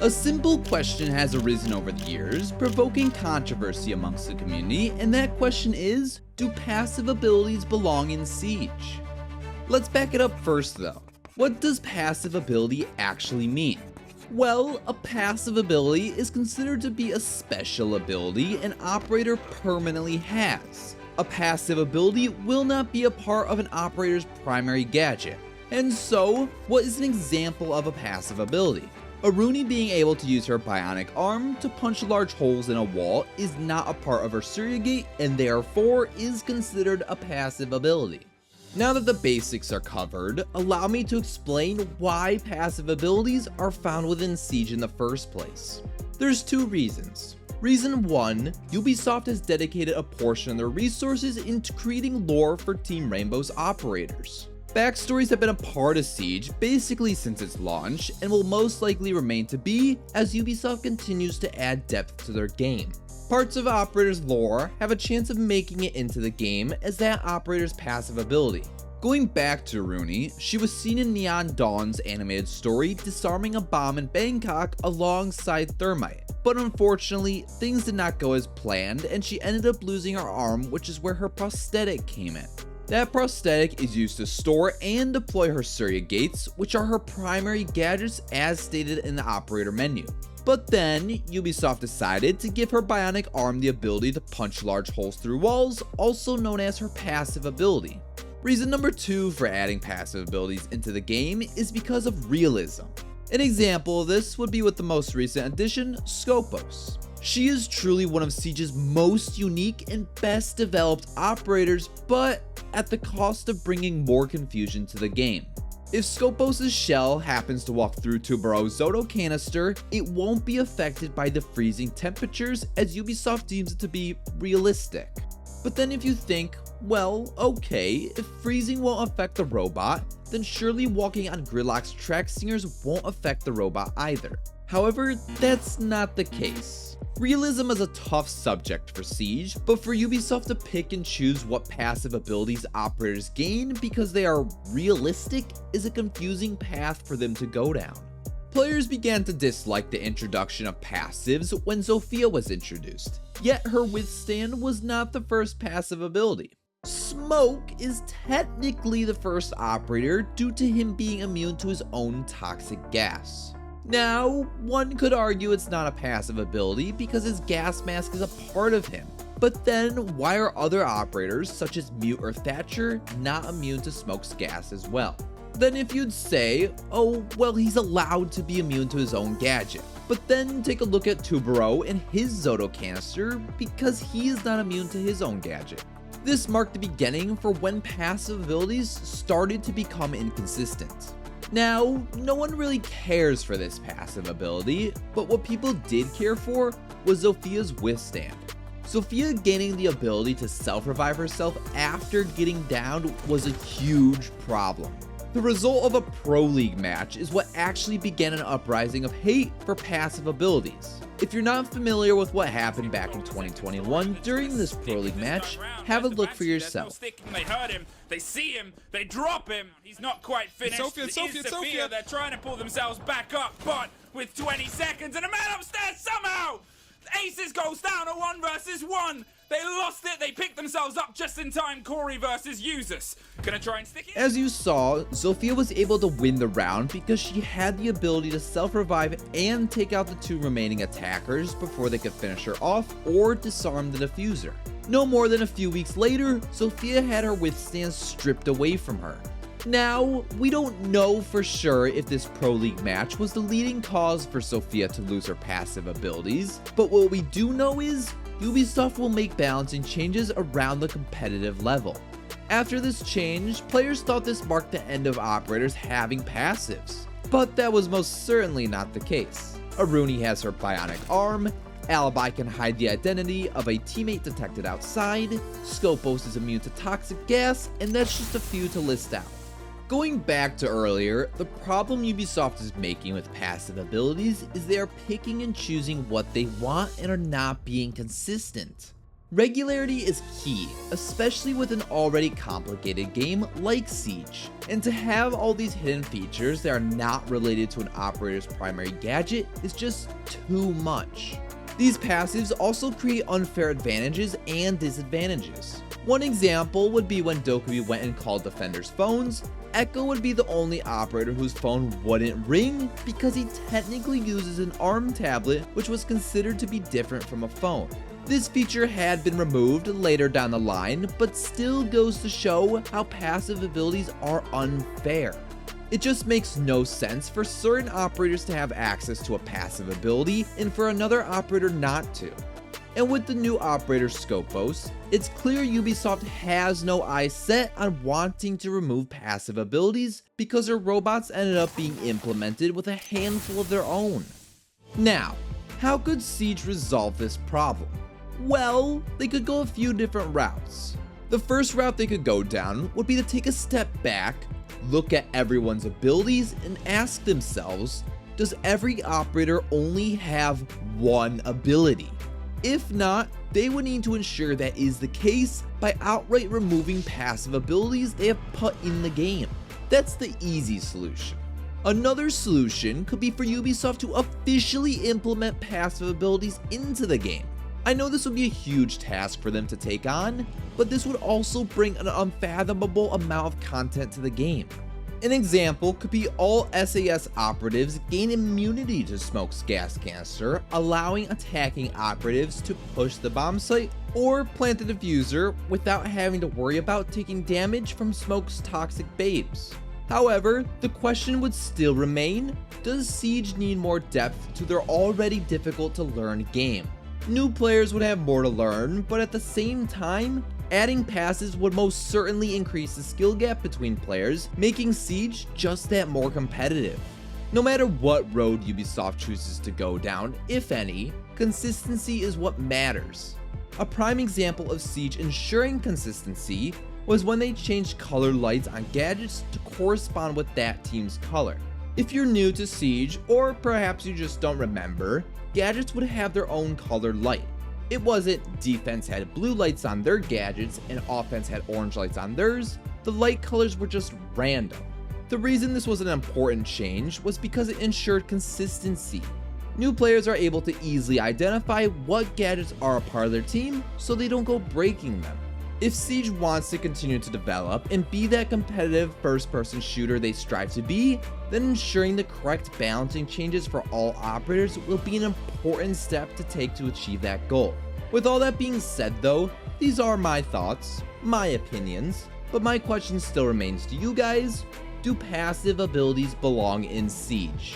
A simple question has arisen over the years, provoking controversy amongst the community, and that question is, do passive abilities belong in Siege? Let's back it up first though. What does passive ability actually mean? Well, a passive ability is considered to be a special ability an operator permanently has. A passive ability will not be a part of an operator's primary gadget. And so, what is an example of a passive ability? Aruni being able to use her bionic arm to punch large holes in a wall is not a part of her Surrogate and therefore is considered a passive ability. Now that the basics are covered, allow me to explain why passive abilities are found within Siege in the first place. There's two reasons. Reason 1, Ubisoft has dedicated a portion of their resources into creating lore for Team Rainbow's operators. Backstories have been a part of Siege basically since its launch, and will most likely remain to be as Ubisoft continues to add depth to their game. Parts of Operator's lore have a chance of making it into the game as that Operator's passive ability. Going back to Aruni, she was seen in Neon Dawn's animated story disarming a bomb in Bangkok alongside Thermite, but unfortunately, things did not go as planned and she ended up losing her arm, which is where her prosthetic came in. That prosthetic is used to store and deploy her Surrogates, which are her primary gadgets as stated in the operator menu. But then, Ubisoft decided to give her bionic arm the ability to punch large holes through walls, also known as her passive ability. Reason number 2 for adding passive abilities into the game is because of realism. An example of this would be with the most recent addition, Skopos. She is truly one of Siege's most unique and best developed operators, but at the cost of bringing more confusion to the game. If Skopos' shell happens to walk through Tubero's Zoto canister, it won't be affected by the freezing temperatures as Ubisoft deems it to be realistic. But then if you think, well, okay, if freezing won't affect the robot, then surely walking on Gridlock's track singers won't affect the robot either. However, that's not the case. Realism is a tough subject for Siege, but for Ubisoft to pick and choose what passive abilities operators gain because they are realistic is a confusing path for them to go down. Players began to dislike the introduction of passives when Zofia was introduced, yet her Withstand was not the first passive ability. Smoke is technically the first operator due to him being immune to his own toxic gas. Now, one could argue it's not a passive ability because his gas mask is a part of him, but then why are other operators such as Mute or Thatcher not immune to Smoke's gas as well? Then if you'd say, oh well, he's allowed to be immune to his own gadget, but then take a look at Tubero and his Zoto canister because he is not immune to his own gadget. This marked the beginning for when passive abilities started to become inconsistent. Now, no one really cares for this passive ability, but what people did care for was Zofia's Withstand. Zofia gaining the ability to self-revive herself after getting downed was a huge problem. The result of a Pro League match is what actually began an uprising of hate for passive abilities. If you're not familiar with what happened back in 2021 during this Pro League match, have a look for yourself. They hurt him, they see him, they drop him. He's not quite finished. Sophia. They're trying to pull themselves back up, but with 20 seconds and a man upstairs somehow! Aces goes down a 1 versus 1. They lost it. They picked themselves up just in time. Corey versus Usus. Gonna try and stick it. As you saw, Zofia was able to win the round because she had the ability to self-revive and take out the 2 remaining attackers before they could finish her off or disarm the diffuser. No more than a few weeks later, Zofia had her Withstand stripped away from her. Now, we don't know for sure if this Pro League match was the leading cause for Zofia to lose her passive abilities, but what we do know is Ubisoft will make balancing changes around the competitive level. After this change, players thought this marked the end of operators having passives, but that was most certainly not the case. Aruni has her bionic arm, Alibi can hide the identity of a teammate detected outside, Skopos is immune to toxic gas, and that's just a few to list out. Going back to earlier, the problem Ubisoft is making with passive abilities is they are picking and choosing what they want and are not being consistent. Regularity is key, especially with an already complicated game like Siege, and to have all these hidden features that are not related to an operator's primary gadget is just too much. These passives also create unfair advantages and disadvantages. One example would be when Dokkaebi went and called defenders' phones. Echo would be the only operator whose phone wouldn't ring because he technically uses an ARM tablet, which was considered to be different from a phone. This feature had been removed later down the line, but still goes to show how passive abilities are unfair. It just makes no sense for certain operators to have access to a passive ability and for another operator not to. And with the new operator Scopos, it's clear Ubisoft has no eyes set on wanting to remove passive abilities because their robots ended up being implemented with a handful of their own. Now, how could Siege resolve this problem? Well, they could go a few different routes. The first route they could go down would be to take a step back, look at everyone's abilities, and ask themselves, does every operator only have one ability? If not, they would need to ensure that is the case by outright removing passive abilities they have put in the game. That's the easy solution. Another solution could be for Ubisoft to officially implement passive abilities into the game. I know this would be a huge task for them to take on, but this would also bring an unfathomable amount of content to the game. An example could be all SAS operatives gain immunity to Smoke's gas canister, allowing attacking operatives to push the bomb site or plant the diffuser without having to worry about taking damage from Smoke's toxic babes. However, the question would still remain, does Siege need more depth to their already difficult to learn game? New players would have more to learn, but at the same time, adding passes would most certainly increase the skill gap between players, making Siege just that more competitive. No matter what road Ubisoft chooses to go down, if any, consistency is what matters. A prime example of Siege ensuring consistency was when they changed color lights on gadgets to correspond with that team's color. If you're new to Siege, or perhaps you just don't remember, gadgets would have their own color light. It wasn't defense had blue lights on their gadgets and offense had orange lights on theirs, the light colors were just random. The reason this was an important change was because it ensured consistency. New players are able to easily identify what gadgets are a part of their team so they don't go breaking them. If Siege wants to continue to develop and be that competitive first-person shooter they strive to be, then ensuring the correct balancing changes for all operators will be an important step to take to achieve that goal. With all that being said though, these are my thoughts, my opinions, but my question still remains to you guys, do passive abilities belong in Siege?